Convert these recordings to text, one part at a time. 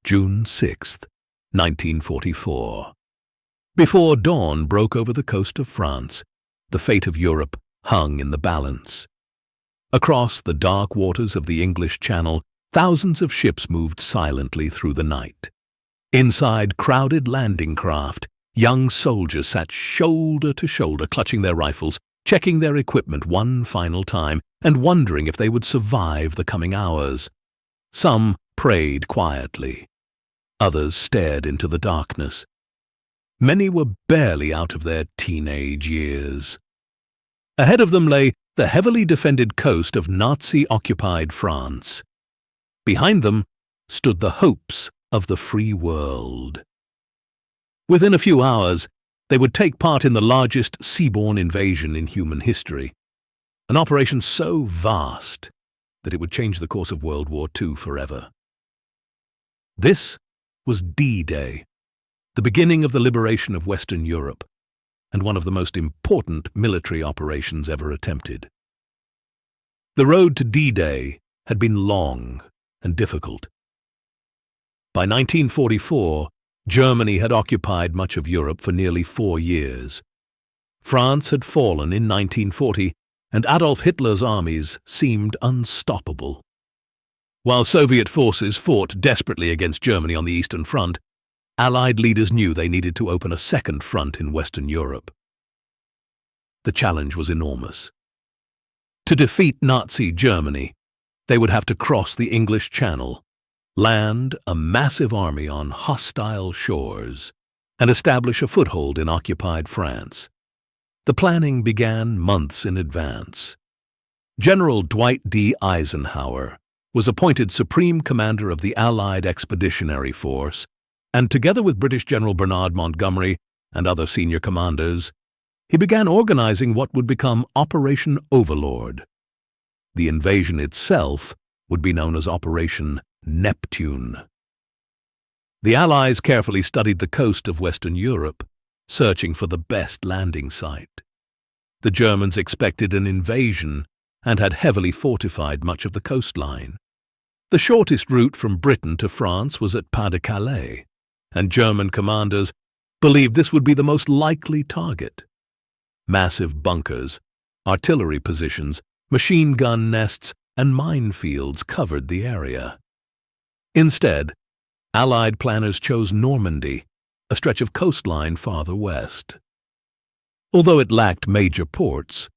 June 6, 1944. Before dawn broke over the coast of France, the fate of Europe hung in the balance. Across the dark waters of the English Channel, thousands of ships moved silently through the night. Inside crowded landing craft, young soldiers sat shoulder to shoulder, clutching their rifles, checking their equipment one final time, and wondering if they would survive the coming hours. Some prayed quietly. Others stared into the darkness. Many were barely out of their teenage years. Ahead of them lay the heavily defended coast of Nazi-occupied France. Behind them stood the hopes of the free world. Within a few hours, they would take part in the largest seaborne invasion in human history, an operation so vast that it would change the course of World War II forever. This was D-Day, the beginning of the liberation of Western Europe, and one of the most important military operations ever attempted. The road to D-Day had been long and difficult. By 1944, Germany had occupied much of Europe for nearly 4 years. France had fallen in 1940, and Adolf Hitler's armies seemed unstoppable. While Soviet forces fought desperately against Germany on the Eastern Front, Allied leaders knew they needed to open a second front in Western Europe. The challenge was enormous. To defeat Nazi Germany, they would have to cross the English Channel, land a massive army on hostile shores, and establish a foothold in occupied France. The planning began months in advance. General Dwight D. Eisenhower was appointed Supreme Commander of the Allied Expeditionary Force, and together with British General Bernard Montgomery and other senior commanders, he began organizing what would become Operation Overlord. The invasion itself would be known as Operation Neptune. The Allies carefully studied the coast of Western Europe, searching for the best landing site. The Germans expected an invasion and had heavily fortified much of the coastline. The shortest route from Britain to France was at Pas-de-Calais, and German commanders believed this would be the most likely target. Massive bunkers, artillery positions, machine gun nests, and minefields covered the area. Instead, Allied planners chose Normandy, a stretch of coastline farther west. Although it lacked major ports,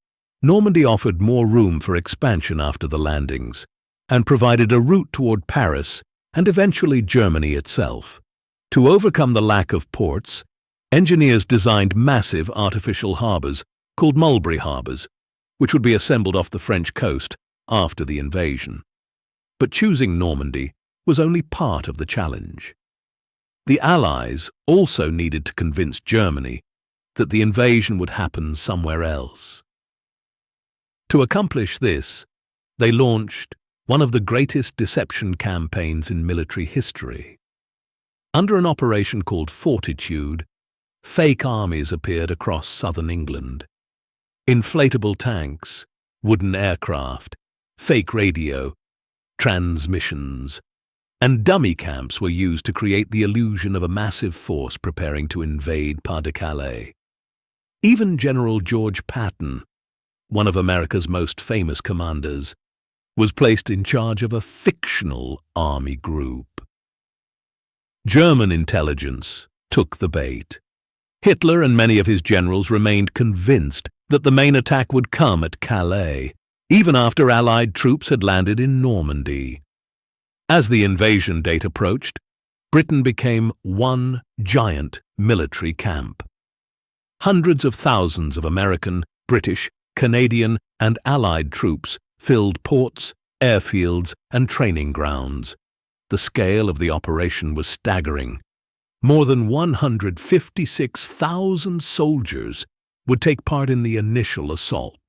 Normandy offered more room for expansion after the landings and provided a route toward Paris and eventually Germany itself. To overcome the lack of ports, engineers designed massive artificial harbors called Mulberry harbors, which would be assembled off the French coast after the invasion. But choosing Normandy was only part of the challenge. The Allies also needed to convince Germany that the invasion would happen somewhere else. To accomplish this, they launched one of the greatest deception campaigns in military history. Under an operation called Fortitude, fake armies appeared across southern England. Inflatable tanks, wooden aircraft, fake radio, transmissions, and dummy camps were used to create the illusion of a massive force preparing to invade Pas-de-Calais. Even General George Patton, one of America's most famous commanders, was placed in charge of a fictional army group. German intelligence took the bait. Hitler and many of his generals remained convinced that the main attack would come at Calais, even after Allied troops had landed in Normandy. As the invasion date approached, Britain became one giant military camp. Hundreds of thousands of American, British, Canadian, and Allied troops filled ports, airfields, and training grounds. The scale of the operation was staggering. More than 156,000 soldiers would take part in the initial assault.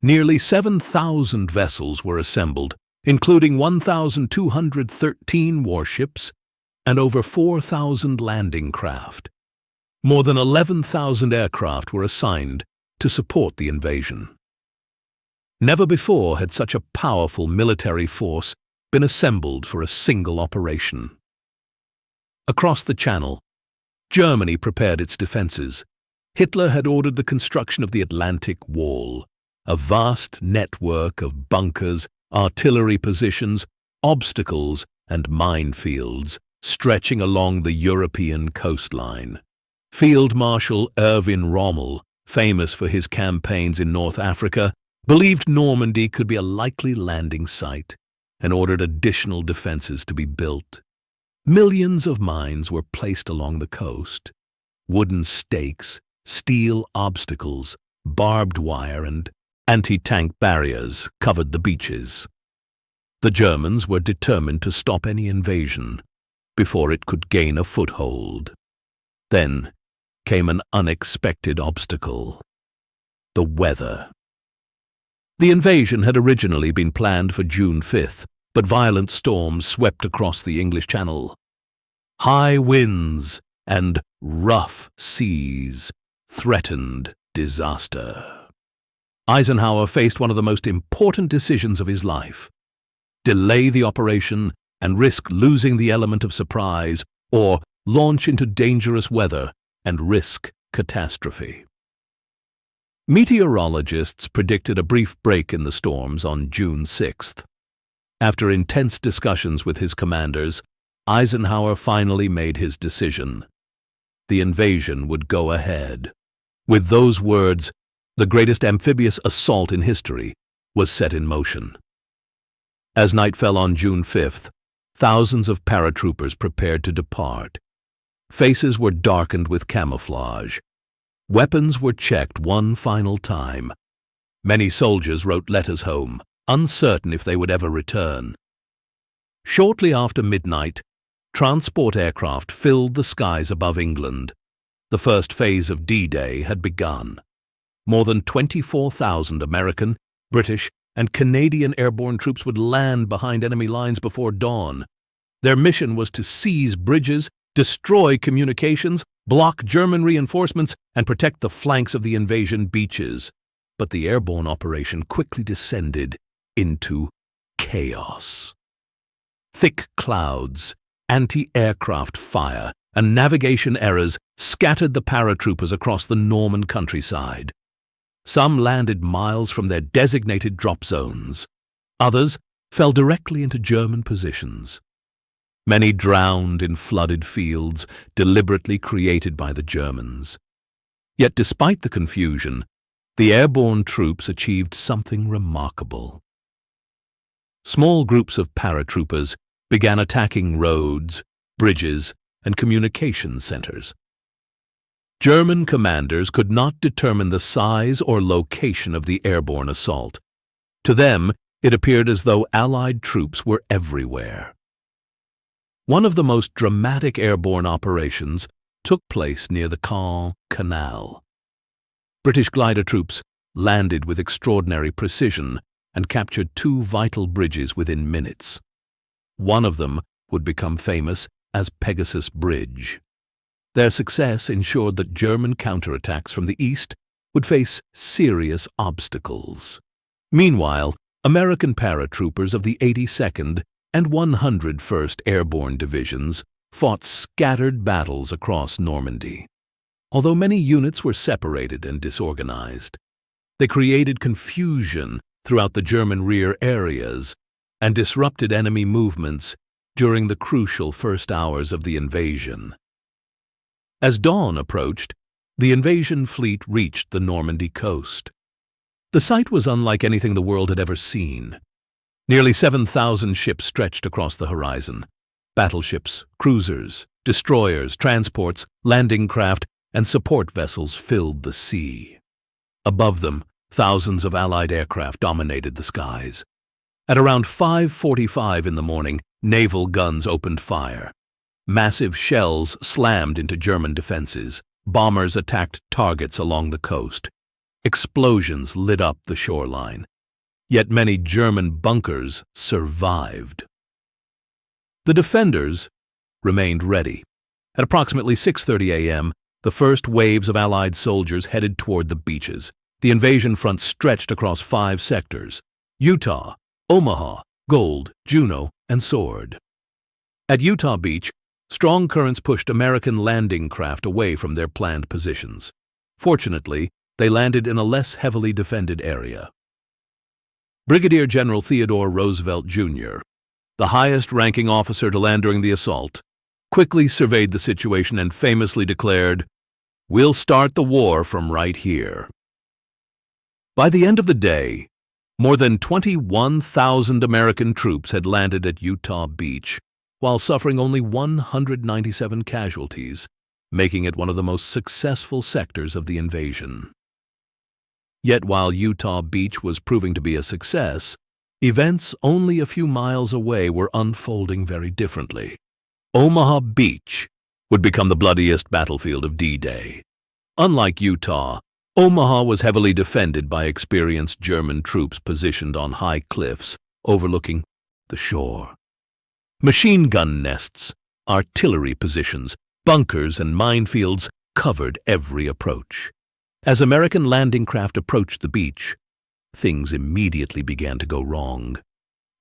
Nearly 7,000 vessels were assembled, including 1,213 warships and over 4,000 landing craft. More than 11,000 aircraft were assigned to support the invasion. Never before had such a powerful military force been assembled for a single operation. Across the Channel, Germany prepared its defenses. Hitler had ordered the construction of the Atlantic Wall, a vast network of bunkers, artillery positions, obstacles, and minefields stretching along the European coastline. Field Marshal Erwin Rommel, famous for his campaigns in North Africa, believed Normandy could be a likely landing site and ordered additional defenses to be built. Millions of mines were placed along the coast. Wooden stakes, steel obstacles, barbed wire, and anti-tank barriers covered the beaches. The Germans were determined to stop any invasion before it could gain a foothold. Then came an unexpected obstacle: the weather. The invasion had originally been planned for June 5th, but violent storms swept across the English Channel. High winds and rough seas threatened disaster. Eisenhower faced one of the most important decisions of his life: delay the operation and risk losing the element of surprise, or launch into dangerous weather and risk catastrophe. Meteorologists predicted a brief break in the storms on June 6th. After intense discussions with his commanders, Eisenhower finally made his decision. The invasion would go ahead. With those words, the greatest amphibious assault in history was set in motion. As night fell on June 5th, thousands of paratroopers prepared to depart. Faces were darkened with camouflage. Weapons were checked one final time. Many soldiers wrote letters home, uncertain if they would ever return. Shortly after midnight, transport aircraft filled the skies above England. The first phase of D-Day had begun. More than 24,000 American, British, and Canadian airborne troops would land behind enemy lines before dawn. Their mission was to seize bridges, destroy communications, block German reinforcements, and protect the flanks of the invasion beaches. But the airborne operation quickly descended into chaos. Thick clouds, anti-aircraft fire, and navigation errors scattered the paratroopers across the Norman countryside. Some landed miles from their designated drop zones. Others fell directly into German positions. Many drowned in flooded fields deliberately created by the Germans. Yet despite the confusion, the airborne troops achieved something remarkable. Small groups of paratroopers began attacking roads, bridges, and communication centers. German commanders could not determine the size or location of the airborne assault. To them, it appeared as though Allied troops were everywhere. One of the most dramatic airborne operations took place near the Caen Canal. British glider troops landed with extraordinary precision and captured two vital bridges within minutes. One of them would become famous as Pegasus Bridge. Their success ensured that German counterattacks from the east would face serious obstacles. Meanwhile, American paratroopers of the 82nd and 101st Airborne Divisions fought scattered battles across Normandy. Although many units were separated and disorganized, they created confusion throughout the German rear areas and disrupted enemy movements during the crucial first hours of the invasion. As dawn approached, the invasion fleet reached the Normandy coast. The sight was unlike anything the world had ever seen. Nearly 7,000 ships stretched across the horizon. Battleships, cruisers, destroyers, transports, landing craft, and support vessels filled the sea. Above them, thousands of Allied aircraft dominated the skies. At around 5:45 in the morning, naval guns opened fire. Massive shells slammed into German defenses. Bombers attacked targets along the coast. Explosions lit up the shoreline. Yet many German bunkers survived. The defenders remained ready. At approximately 6:30 a.m., the first waves of Allied soldiers headed toward the beaches. The invasion front stretched across 5 sectors: Utah, Omaha, Gold, Juno, and Sword. At Utah Beach, Strong currents pushed American landing craft away from their planned positions. Fortunately, they landed in a less heavily defended area. Brigadier General Theodore Roosevelt, Jr., the highest-ranking officer to land during the assault, quickly surveyed the situation and famously declared, "We'll start the war from right here." By the end of the day, more than 21,000 American troops had landed at Utah Beach, while suffering only 197 casualties, making it one of the most successful sectors of the invasion. Yet while Utah Beach was proving to be a success, events only a few miles away were unfolding very differently. Omaha Beach would become the bloodiest battlefield of D-Day. Unlike Utah, Omaha was heavily defended by experienced German troops positioned on high cliffs overlooking the shore. Machine gun nests, artillery positions, bunkers, and minefields covered every approach. As American landing craft approached the beach, things immediately began to go wrong.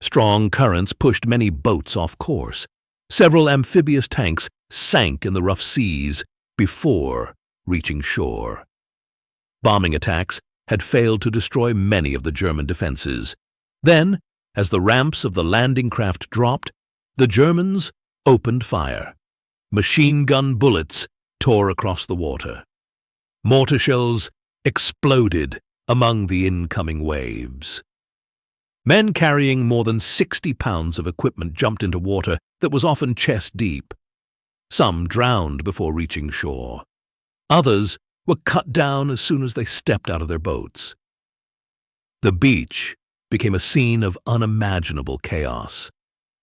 Strong currents pushed many boats off course. Several amphibious tanks sank in the rough seas before reaching shore. Bombing attacks had failed to destroy many of the German defenses. Then, as the ramps of the landing craft dropped, the Germans opened fire. Machine gun bullets tore across the water. Mortar shells exploded among the incoming waves. Men carrying more than 60 pounds of equipment jumped into water that was often chest deep. Some drowned before reaching shore. Others were cut down as soon as they stepped out of their boats. The beach became a scene of unimaginable chaos.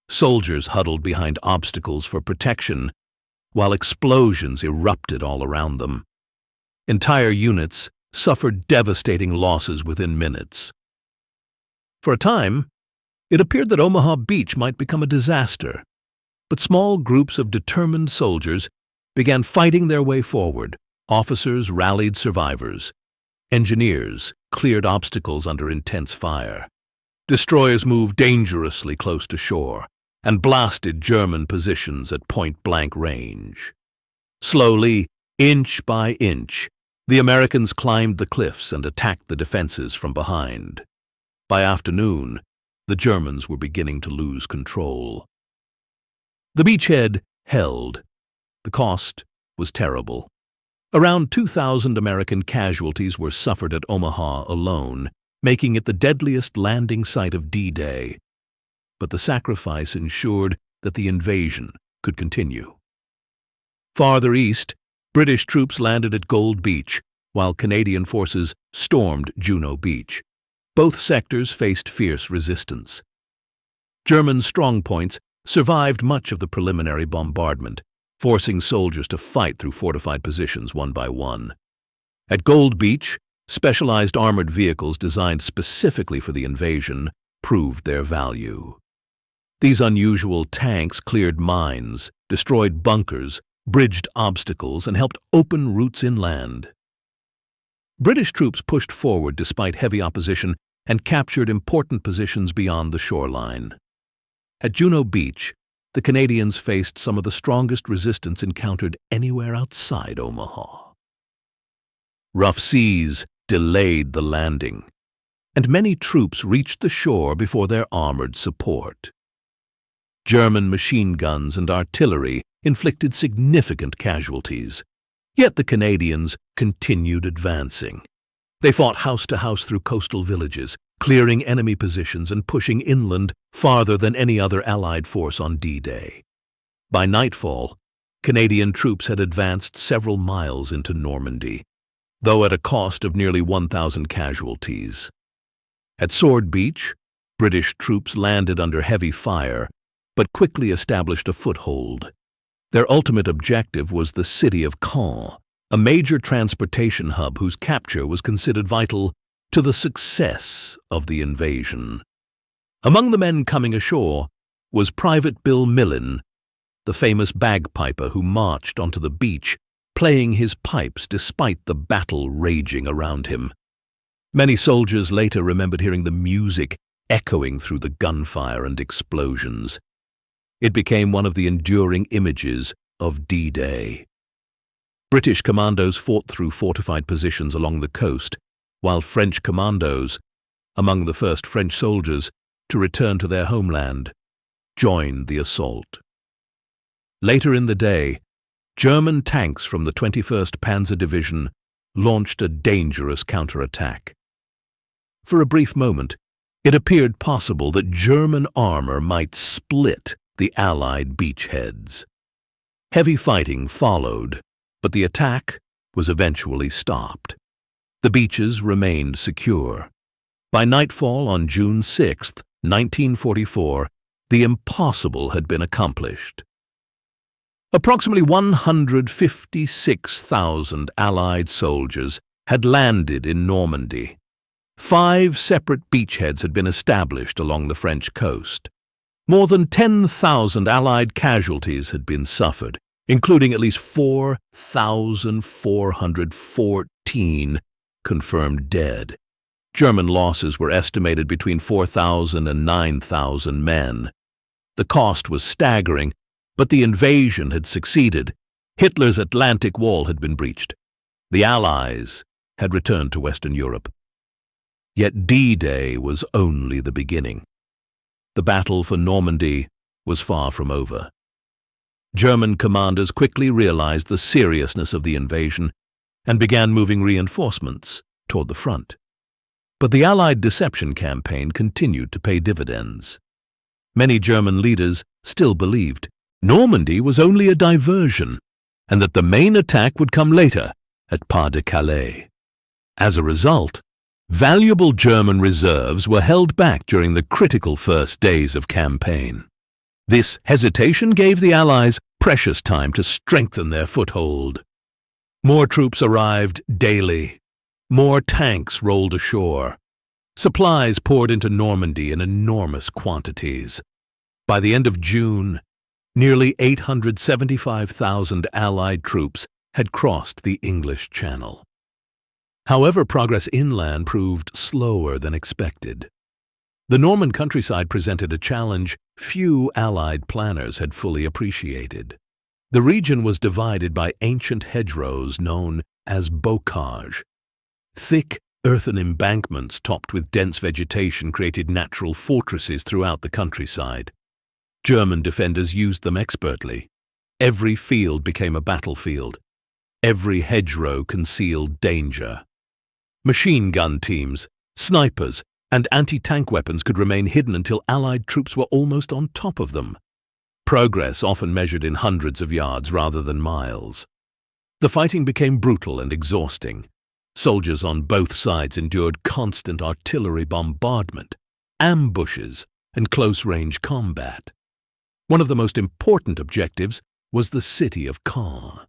Soldiers huddled behind obstacles for protection, while explosions erupted all around them. Entire units suffered devastating losses within minutes. For a time, it appeared that Omaha Beach might become a disaster, but small groups of determined soldiers began fighting their way forward. Officers rallied survivors. Engineers cleared obstacles under intense fire. Destroyers moved dangerously close to shore and blasted German positions at point-blank range. Slowly, inch by inch, the Americans climbed the cliffs and attacked the defenses from behind. By afternoon, the Germans were beginning to lose control. The beachhead held. The cost was terrible. Around 2,000 American casualties were suffered at Omaha alone, making it the deadliest landing site of D-Day. But the sacrifice ensured that the invasion could continue. Farther east, British troops landed at Gold Beach, while Canadian forces stormed Juno Beach. Both sectors faced fierce resistance. German strongpoints survived much of the preliminary bombardment, forcing soldiers to fight through fortified positions one by one. At Gold Beach, specialized armored vehicles designed specifically for the invasion proved their value. These unusual tanks cleared mines, destroyed bunkers, bridged obstacles, and helped open routes inland. British troops pushed forward despite heavy opposition and captured important positions beyond the shoreline. At Juno Beach, the Canadians faced some of the strongest resistance encountered anywhere outside Omaha. Rough seas delayed the landing, and many troops reached the shore before their armored support. German machine guns and artillery inflicted significant casualties, yet the Canadians continued advancing. They fought house to house through coastal villages, clearing enemy positions and pushing inland farther than any other Allied force on D-Day. By nightfall, Canadian troops had advanced several miles into Normandy, though at a cost of nearly 1,000 casualties. At Sword Beach, British troops landed under heavy fire, but quickly established a foothold. Their ultimate objective was the city of Caen, a major transportation hub whose capture was considered vital to the success of the invasion. Among the men coming ashore was Private Bill Millen, the famous bagpiper who marched onto the beach, playing his pipes despite the battle raging around him. Many soldiers later remembered hearing the music echoing through the gunfire and explosions. It became one of the enduring images of D-Day. British commandos fought through fortified positions along the coast, while French commandos, among the first French soldiers to return to their homeland, joined the assault. Later in the day, German tanks from the 21st Panzer Division launched a dangerous counterattack. For a brief moment, it appeared possible that German armor might split the Allied beachheads. Heavy fighting followed, but the attack was eventually stopped. The beaches remained secure. By nightfall on June 6, 1944, the impossible had been accomplished. Approximately 156,000 Allied soldiers had landed in Normandy. 5 separate beachheads had been established along the French coast. More than 10,000 Allied casualties had been suffered, including at least 4,414 confirmed dead. German losses were estimated between 4,000 and 9,000 men. The cost was staggering, but the invasion had succeeded. Hitler's Atlantic Wall had been breached. The Allies had returned to Western Europe. Yet D-Day was only the beginning. The battle for Normandy was far from over. German commanders quickly realized the seriousness of the invasion and began moving reinforcements toward the front. But the Allied deception campaign continued to pay dividends. Many German leaders still believed Normandy was only a diversion and that the main attack would come later at Pas-de-Calais. As a result, valuable German reserves were held back during the critical first days of campaign. This hesitation gave the Allies precious time to strengthen their foothold. More troops arrived daily. More tanks rolled ashore. Supplies poured into Normandy in enormous quantities. By the end of June, nearly 875,000 Allied troops had crossed the English Channel. However, progress inland proved slower than expected. The Norman countryside presented a challenge few Allied planners had fully appreciated. The region was divided by ancient hedgerows known as bocage. Thick earthen embankments topped with dense vegetation created natural fortresses throughout the countryside. German defenders used them expertly. Every field became a battlefield. Every hedgerow concealed danger. Machine gun teams, snipers, and anti-tank weapons could remain hidden until Allied troops were almost on top of them. Progress often measured in hundreds of yards rather than miles. The fighting became brutal and exhausting. Soldiers on both sides endured constant artillery bombardment, ambushes, and close-range combat. One of the most important objectives was the city of Caen.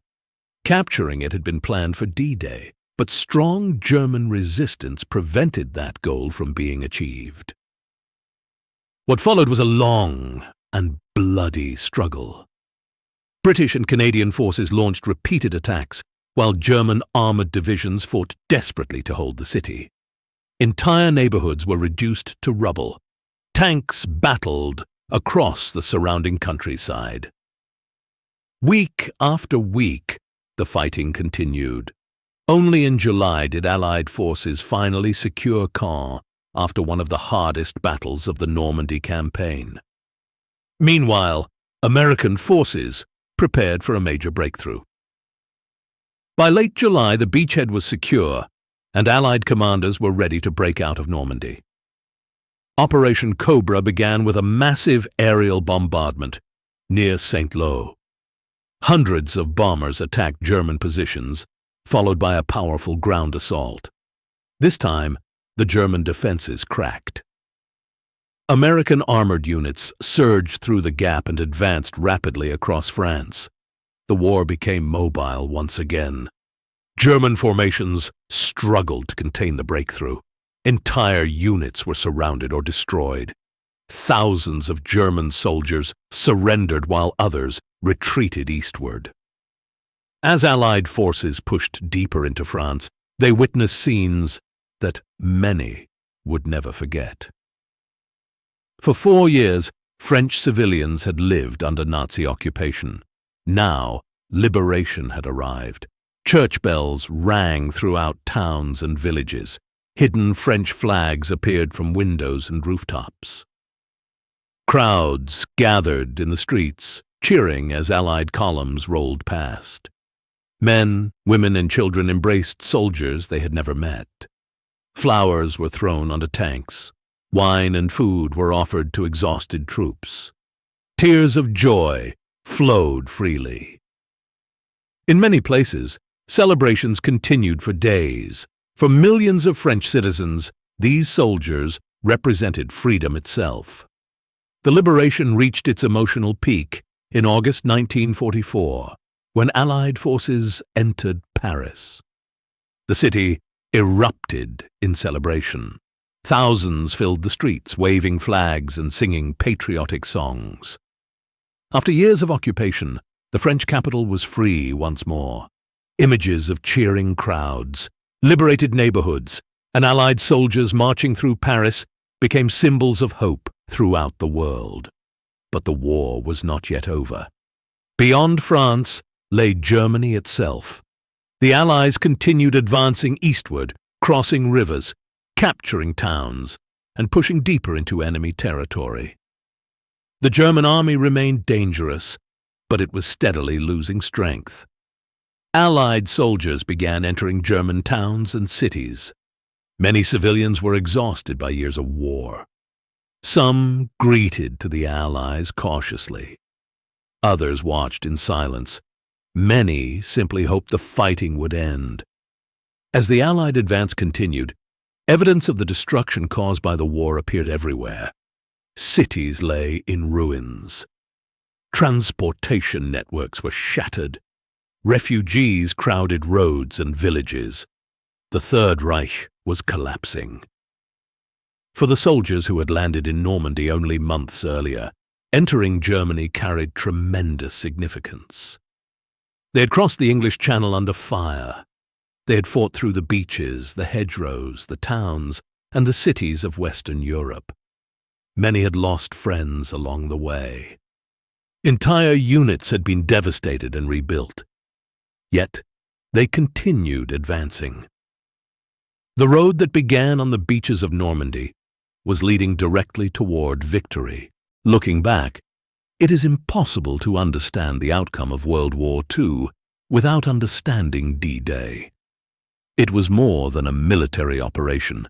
Capturing it had been planned for D-Day, but strong German resistance prevented that goal from being achieved. What followed was a long and bloody struggle. British and Canadian forces launched repeated attacks, while German armored divisions fought desperately to hold the city. Entire neighborhoods were reduced to rubble. Tanks battled across the surrounding countryside. Week after week, the fighting continued. Only in July did Allied forces finally secure Caen after one of the hardest battles of the Normandy campaign. Meanwhile, American forces prepared for a major breakthrough. By late July, the beachhead was secure, and Allied commanders were ready to break out of Normandy. Operation Cobra began with a massive aerial bombardment near Saint-Lô. Hundreds of bombers attacked German positions, followed by a powerful ground assault. This time, the German defenses cracked. American armored units surged through the gap and advanced rapidly across France. The war became mobile once again. German formations struggled to contain the breakthrough. Entire units were surrounded or destroyed. Thousands of German soldiers surrendered while others retreated eastward. As Allied forces pushed deeper into France, they witnessed scenes that many would never forget. For 4 years, French civilians had lived under Nazi occupation. Now, liberation had arrived. Church bells rang throughout towns and villages. Hidden French flags appeared from windows and rooftops. Crowds gathered in the streets, cheering as Allied columns rolled past. Men, women, and children embraced soldiers they had never met. Flowers were thrown onto tanks. Wine and food were offered to exhausted troops. Tears of joy flowed freely. In many places, celebrations continued for days. For millions of French citizens, these soldiers represented freedom itself. The liberation reached its emotional peak in August 1944, when Allied forces entered Paris. The city erupted in celebration. Thousands filled the streets, waving flags and singing patriotic songs. After years of occupation, the French capital was free once more. Images of cheering crowds, liberated neighborhoods, and Allied soldiers marching through Paris became symbols of hope throughout the world. But the war was not yet over. Beyond France lay Germany itself. The Allies continued advancing eastward, crossing rivers, capturing towns, and pushing deeper into enemy territory. The German army remained dangerous, but it was steadily losing strength. Allied soldiers began entering German towns and cities. Many civilians were exhausted by years of war. Some greeted to the Allies cautiously. Others watched in silence. Many simply hoped the fighting would end. As the Allied advance continued, evidence of the destruction caused by the war appeared everywhere. Cities lay in ruins. Transportation networks were shattered. Refugees crowded roads and villages. The Third Reich was collapsing. For the soldiers who had landed in Normandy only months earlier, entering Germany carried tremendous significance. They had crossed the English Channel under fire. They had fought through the beaches, the hedgerows, the towns, and the cities of Western Europe. Many had lost friends along the way. Entire units had been devastated and rebuilt. Yet, they continued advancing. The road that began on the beaches of Normandy was leading directly toward victory. Looking back, it is impossible to understand the outcome of World War II without understanding D-Day. It was more than a military operation.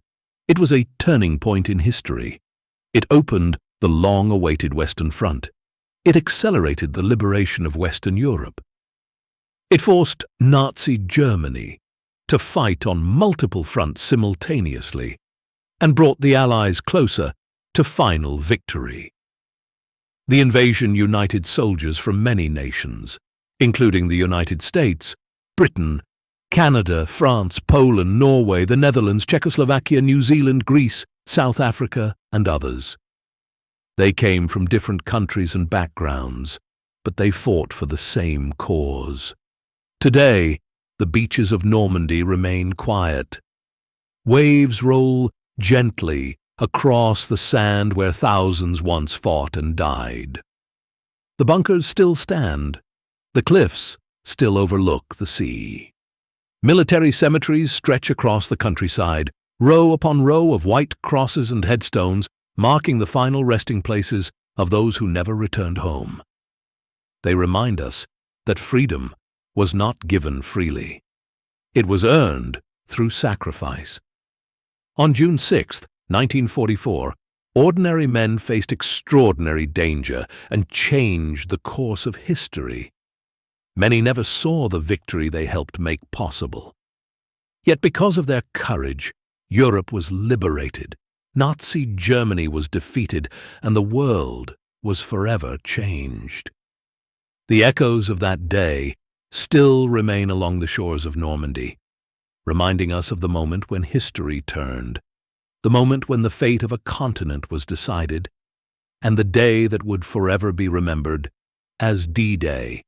It was a turning point in history. It opened the long-awaited Western Front. It accelerated the liberation of Western Europe. It forced Nazi Germany to fight on multiple fronts simultaneously and brought the Allies closer to final victory. The invasion united soldiers from many nations, including the United States, Britain, Canada, France, Poland, Norway, the Netherlands, Czechoslovakia, New Zealand, Greece, South Africa, and others. They came from different countries and backgrounds, but they fought for the same cause. Today, the beaches of Normandy remain quiet. Waves roll gently across the sand where thousands once fought and died. The bunkers still stand. The cliffs still overlook the sea. Military cemeteries stretch across the countryside, row upon row of white crosses and headstones, marking the final resting places of those who never returned home. They remind us that freedom was not given freely. It was earned through sacrifice. On June 6, 1944, ordinary men faced extraordinary danger and changed the course of history. Many never saw the victory they helped make possible. Yet because of their courage, Europe was liberated, Nazi Germany was defeated, and the world was forever changed. The echoes of that day still remain along the shores of Normandy, reminding us of the moment when history turned, the moment when the fate of a continent was decided, and the day that would forever be remembered as D-Day,